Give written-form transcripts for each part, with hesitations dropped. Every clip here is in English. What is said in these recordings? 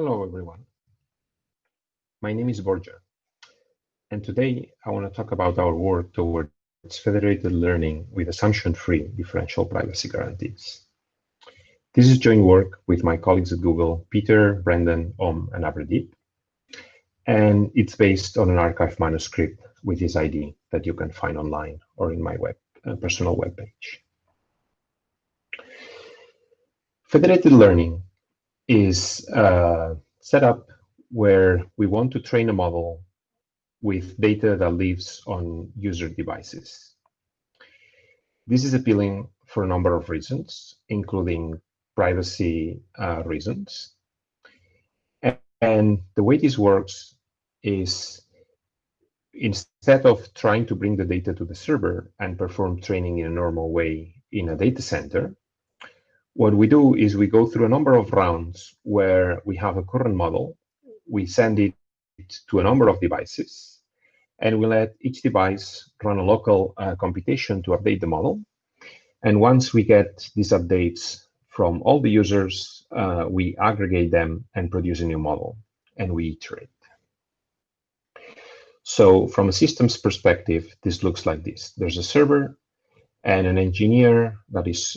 Hello, everyone. My name is Borja, and today I want to talk about our work towards federated learning with assumption-free differential privacy guarantees. This is joint work with my colleagues at Google, Peter, Brendan, and Abradeep, and it's based on an archive manuscript with this ID that you can find online or in my personal webpage. Federated learning is set up where we want to train a model with data that lives on user devices. This is appealing for a number of reasons, including privacy reasons. And the way this works is instead of trying to bring the data to the server and perform training in a normal way in a data center, what we do is we go through a number of rounds where we have a current model, we send it to a number of devices, and we let each device run a local computation to update the model. And once we get these updates from all the users, we aggregate them and produce a new model, and we iterate. So from a systems perspective, this looks like this. There's a server and an engineer that is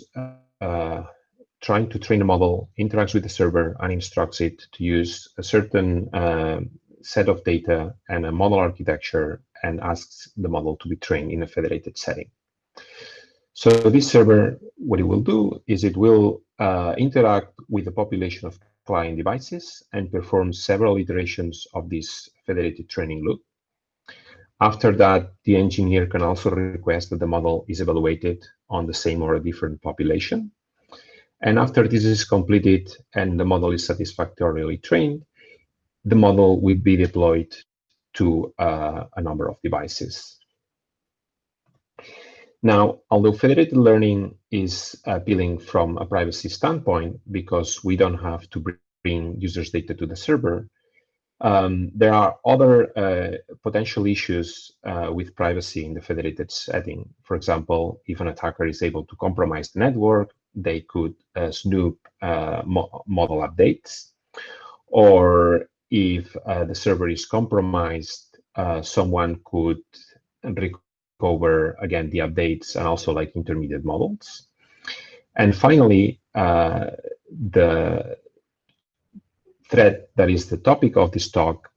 trying to train a model, interacts with the server and instructs it to use a certain set of data and a model architecture and asks the model to be trained in a federated setting. So this server, what it will do is it will interact with a population of client devices and perform several iterations of this federated training loop. After that, the engineer can also request that the model is evaluated on the same or a different population. And after this is completed and the model is satisfactorily trained, the model will be deployed to a number of devices. Now, although federated learning is appealing from a privacy standpoint because we don't have to bring users' data to the server, there are other potential issues with privacy in the federated setting. For example, if an attacker is able to compromise the network, they could snoop model updates, or if the server is compromised, someone could recover, again, the updates and also like intermediate models. And finally, the threat that is the topic of this talk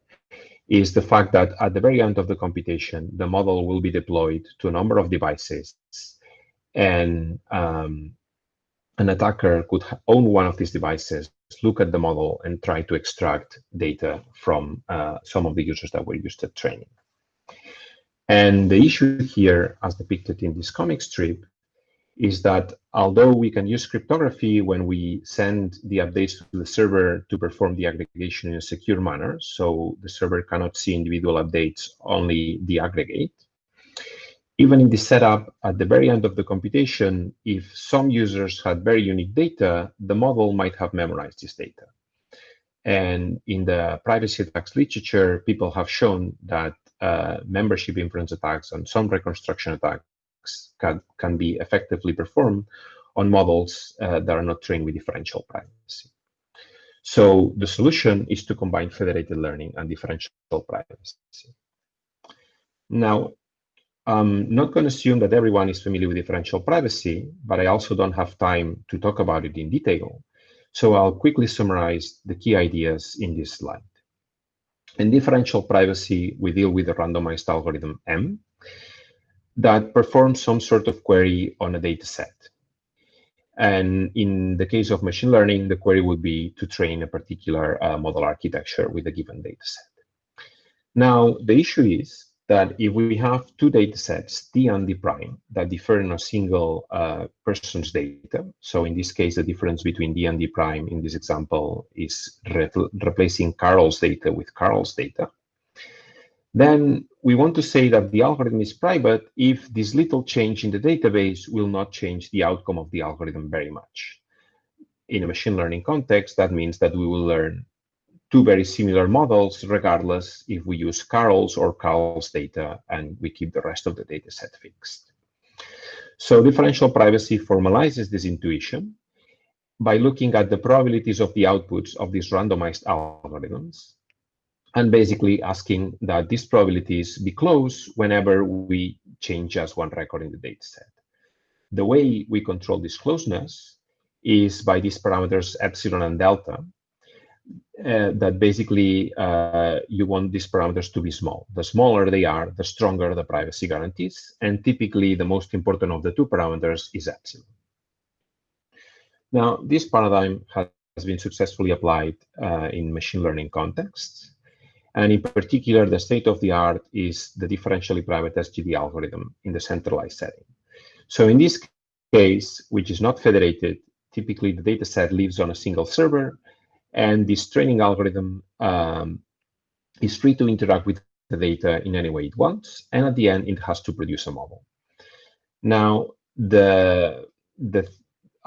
is the fact that at the very end of the computation, the model will be deployed to a number of devices, and an attacker could own one of these devices, look at the model, and try to extract data from some of the users that were used at training. And the issue here, as depicted in this comic strip, is that although we can use cryptography when we send the updates to the server to perform the aggregation in a secure manner, so the server cannot see individual updates, only the aggregate, even in the setup at the very end of the computation, if some users had very unique data, the model might have memorized this data. And in the privacy attacks literature, people have shown that membership inference attacks and some reconstruction attacks can be effectively performed on models that are not trained with differential privacy. So the solution is to combine federated learning and differential privacy. Now, I'm not going to assume that everyone is familiar with differential privacy, but I also don't have time to talk about it in detail. So I'll quickly summarize the key ideas in this slide. In differential privacy, we deal with a randomized algorithm M that performs some sort of query on a data set. And in the case of machine learning, the query would be to train a particular model architecture with a given data set. Now, the issue is that if we have two data sets, D and D prime, that differ in a single person's data, so in this case, the difference between D and D prime in this example is replacing Carol's data with Carl's data, then we want to say that the algorithm is private if this little change in the database will not change the outcome of the algorithm very much. In a machine learning context, that means that we will learn two very similar models, regardless if we use Carol's or Carl's data, and we keep the rest of the data set fixed. So differential privacy formalizes this intuition, by looking at the probabilities of the outputs of these randomized algorithms, and basically asking that these probabilities be close whenever we change just one record in the dataset. The way we control this closeness is by these parameters epsilon and delta, that basically you want these parameters to be small. The smaller they are, the stronger the privacy guarantees, and typically the most important of the two parameters is epsilon. Now, this paradigm has been successfully applied in machine learning contexts, and in particular, the state-of-the-art is the differentially private SGD algorithm in the centralized setting. So in this case, which is not federated, typically the dataset lives on a single server, and this training algorithm is free to interact with the data in any way it wants, and at the end, it has to produce a model. Now, the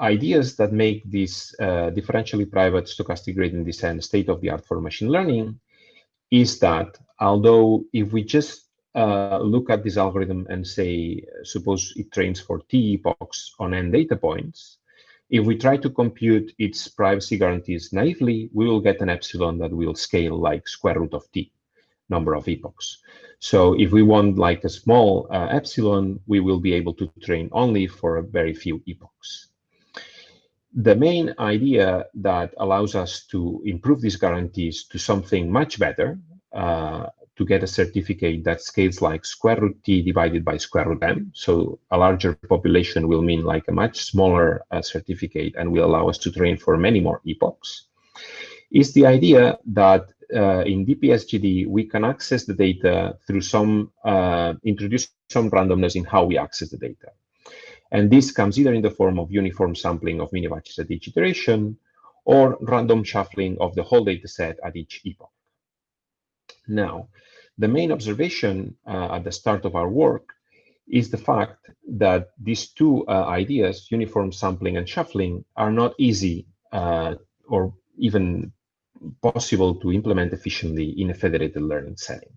ideas that make this differentially private stochastic gradient descent state-of-the-art for machine learning is that although if we just look at this algorithm and say, suppose it trains for t epochs on n data points, if we try to compute its privacy guarantees naively, we will get an epsilon that will scale like square root of t, number of epochs. So if we want like a small epsilon, we will be able to train only for a very few epochs. The main idea that allows us to improve these guarantees to something much better, to get a certificate that scales like square root t divided by square root m. So a larger population will mean like a much smaller certificate and will allow us to train for many more epochs, is the idea that in DPSGD, we can access the data through some, introduce some randomness in how we access the data. And this comes either in the form of uniform sampling of mini batches at each iteration, or random shuffling of the whole data set at each epoch. Now, the main observation at the start of our work is the fact that these two ideas, uniform sampling and shuffling, are not easy or even possible to implement efficiently in a federated learning setting.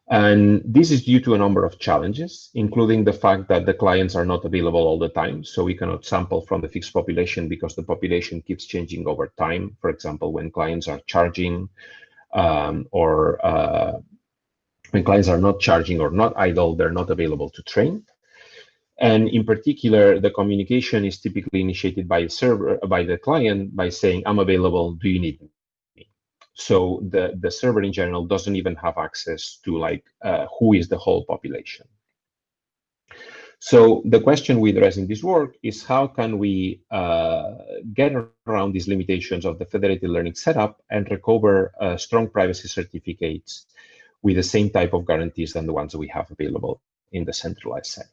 And this is due to a number of challenges, including the fact that the clients are not available all the time. So we cannot sample from the fixed population because the population keeps changing over time. For example, when clients are charging or when clients are not charging or not idle, they're not available to train. And in particular, the communication is typically initiated by a server, by the client, by saying, I'm available, do you need me? So the server in general doesn't even have access to like who is the whole population. So the question we address in this work is how can we get around these limitations of the federated learning setup and recover strong privacy certificates with the same type of guarantees than the ones that we have available in the centralized setting.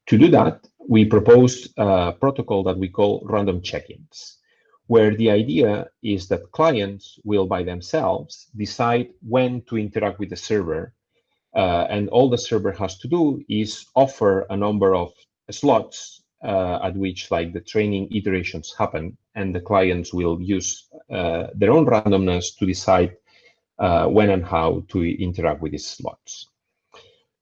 To do that, we proposed a protocol that we call random check-ins, where the idea is that clients will by themselves decide when to interact with the server, and all the server has to do is offer a number of slots at which like the training iterations happen, and the clients will use their own randomness to decide when and how to interact with these slots.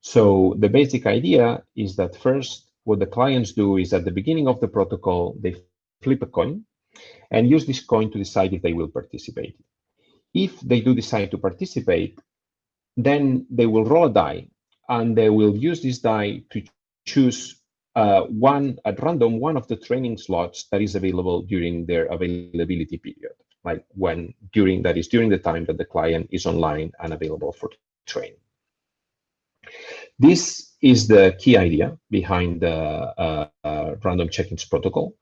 So the basic idea is that first, what the clients do is at the beginning of the protocol, they flip a coin and use this coin to decide if they will participate. If they do decide to participate, then they will roll a die, and they will use this die to choose at random one of the training slots that is available during their availability period, like during the time that the client is online and available for training. This is the key idea behind the random check-ins protocol.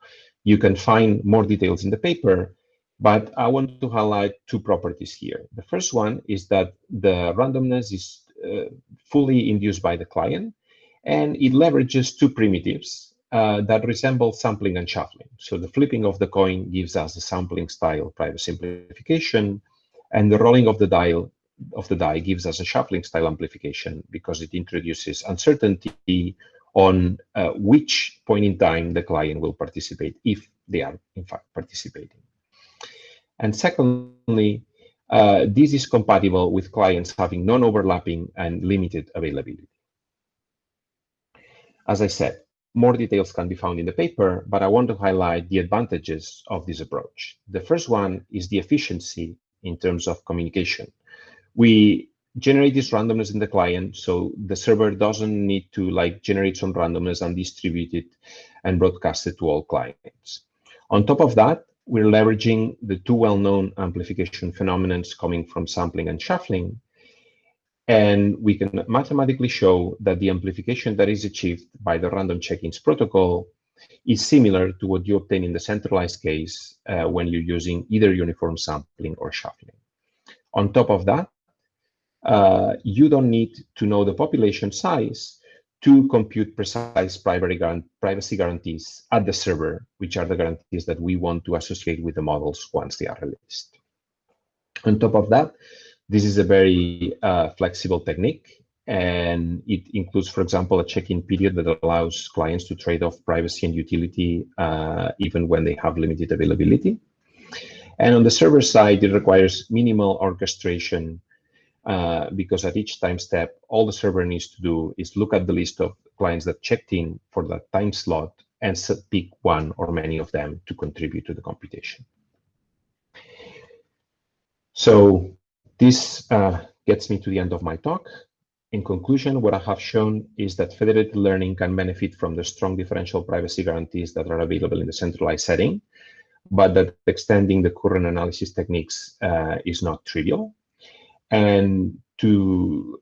You can find more details in the paper, but I want to highlight two properties here. The first one is that the randomness is fully induced by the client, and it leverages two primitives that resemble sampling and shuffling. So the flipping of the coin gives us a sampling style private simplification, and the rolling of the die gives us a shuffling style amplification because it introduces uncertainty on which point in time the client will participate, if they are in fact participating. And secondly, this is compatible with clients having non-overlapping and limited availability. As I said, More details can be found in the paper, but I want to highlight the advantages of this approach. The first one is the efficiency in terms of communication. We generate this randomness in the client, so the server doesn't need to generate some randomness and distribute it and broadcast it to all clients. On top of that, we're leveraging the two well-known amplification phenomena coming from sampling and shuffling. And we can mathematically show that the amplification that is achieved by the random check-ins protocol is similar to what you obtain in the centralized case when you're using either uniform sampling or shuffling. On top of that, you don't need to know the population size to compute precise privacy guarantees at the server, which are the guarantees that we want to associate with the models once they are released. On top of that, this is a very flexible technique, and it includes, for example, a check-in period that allows clients to trade off privacy and utility even when they have limited availability. And on the server side, it requires minimal orchestration because at each time step, all the server needs to do is look at the list of clients that checked in for that time slot and pick one or many of them to contribute to the computation. So this gets me to the end of my talk. In conclusion, what I have shown is that federated learning can benefit from the strong differential privacy guarantees that are available in the centralized setting, but that extending the current analysis techniques is not trivial. And to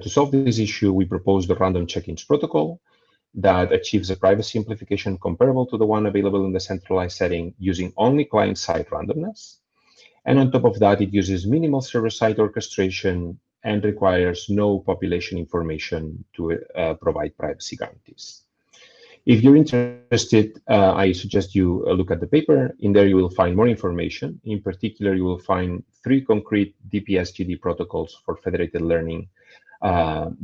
solve this issue, we propose the random check-ins protocol that achieves a privacy amplification comparable to the one available in the centralized setting using only client-side randomness. And on top of that, it uses minimal server-side orchestration and requires no population information to provide privacy guarantees. If you're interested, I suggest you look at the paper. In there, you will find more information. In particular, you will find 3 concrete DPSGD protocols for federated learning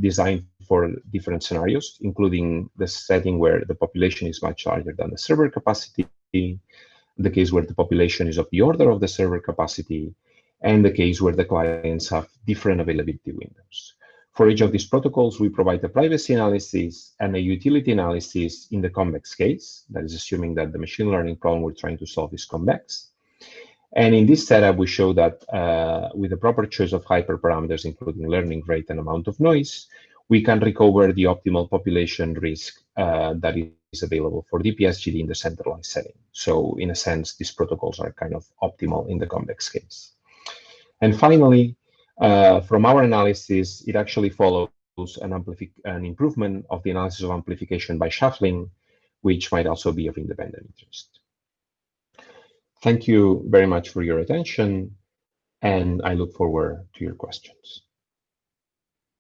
designed for different scenarios, including the setting where the population is much larger than the server capacity, the case where the population is of the order of the server capacity, and the case where the clients have different availability windows. For each of these protocols, we provide a privacy analysis and a utility analysis in the convex case, that is assuming that the machine learning problem we're trying to solve is convex. And in this setup, we show that with the proper choice of hyperparameters, including learning rate and amount of noise, we can recover the optimal population risk that is available for DPSGD in the centralized setting. So in a sense, these protocols are kind of optimal in the convex case. And finally, from our analysis, it actually follows an improvement of the analysis of amplification by shuffling, which might also be of independent interest. Thank you very much for your attention, and I look forward to your questions.